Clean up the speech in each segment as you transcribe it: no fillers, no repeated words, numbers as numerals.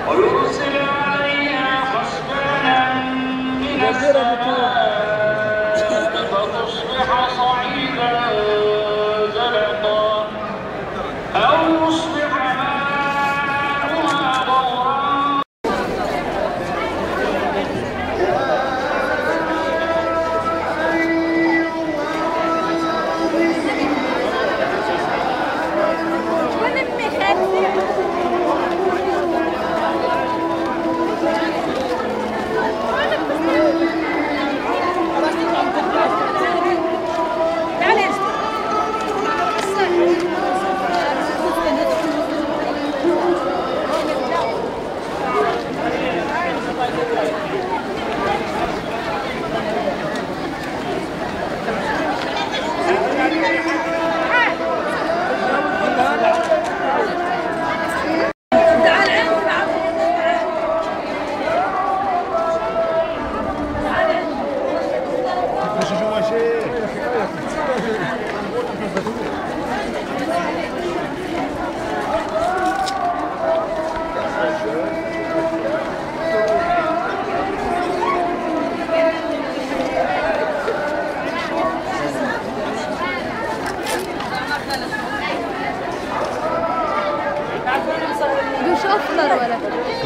ويرسل عليها حسبانا من السماء فتصبح صعيدا زلقا أو يصبح ماؤها غورا.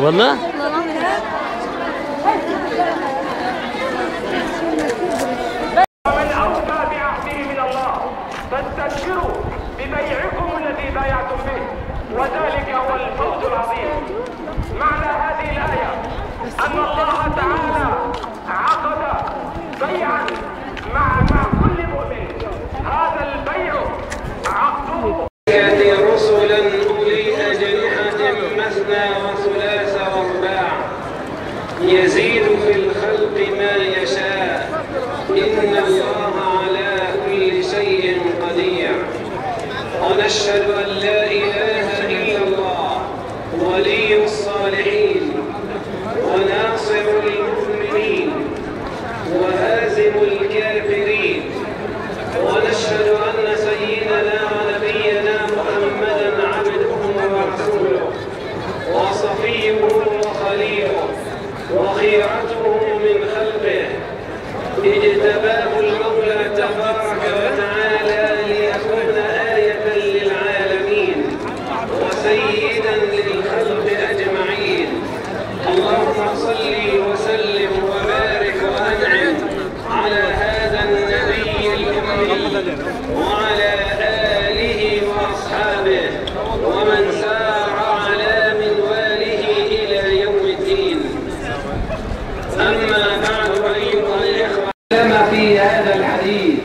والله ومن أوفى بعهده من الله فاستبشروا ببيعكم الذي بايعتم به وذلك هو الفوز العظيم. معنى هذه الآية أن الله تعالى عقد بيعا مع كل مؤمن. هذا البيع عقده رسلا أولي أجنحة مثنى وثلاث ورباع يزيد في الخلق ما يشاء إن الله على كل شيء قدير. ونشهد أن لا إله إلا الله ولي الصالحين وناصر المؤمنين وهازم الكافرين. ونشهد أن سيدنا ونبينا محمدا عبده ورسوله وصفيه وخليله وخيرته من خلقه اجتباه المولى تبارك وتعالى ليكون آية للعالمين وسيدا للخلق أجمعين. اللهم صل وسلم وبارك وأنعم على هذا النبي الأمي وعلى آله وأصحابه ومن سار على منواله إلى يوم الدين. أما بعد أيها الإخوة، كما في هذا الحديث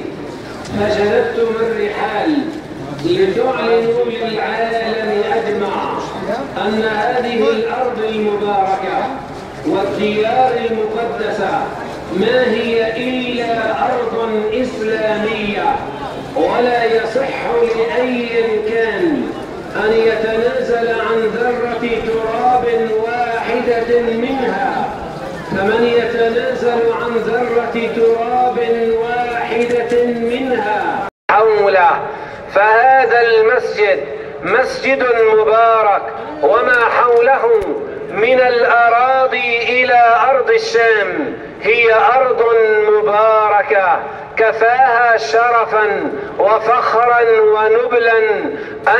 فجلدتم الرحال لتعلنوا للعالم أجمع أن هذه الأرض المباركة والديار المقدسة ما هي إلا أرض إسلامية، ولا يصح لأي كان أن يتنازل عن ذرة تراب واحدة منها. فمن يتنازل عن ذرة تراب واحدة منها حوله فهذا المسجد مسجد مبارك، وما حوله من الأراضي إلى أرض الشام هي أرض مباركة كفاها شرفا وفخرا ونبلا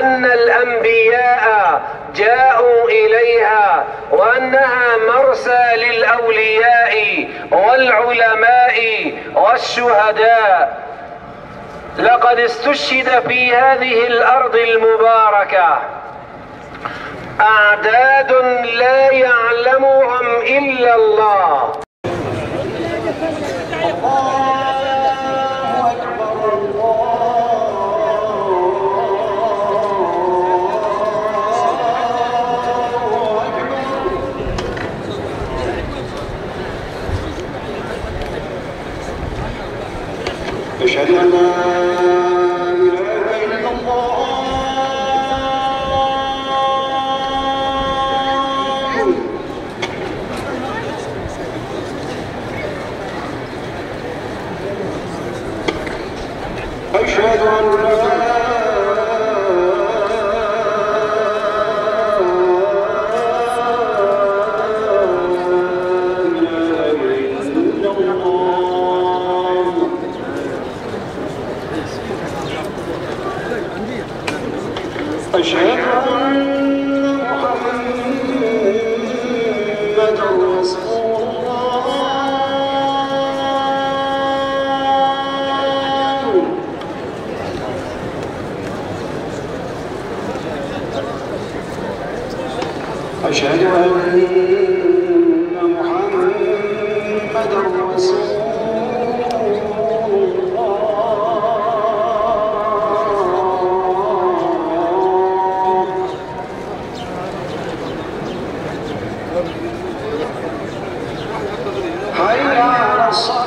أن الأنبياء جاءوا إليها، وأنها مرسى للأولياء والعلماء والشهداء. لقد استشهد في هذه الأرض المباركة أعداد لا يعلمهم إلا الله. أشهد أن لا إله إلا الله. أشهد أن لا أشهد أن محمدًا رسول الله. أشهد أن محمدًا رسول الله. حي على الصلاة.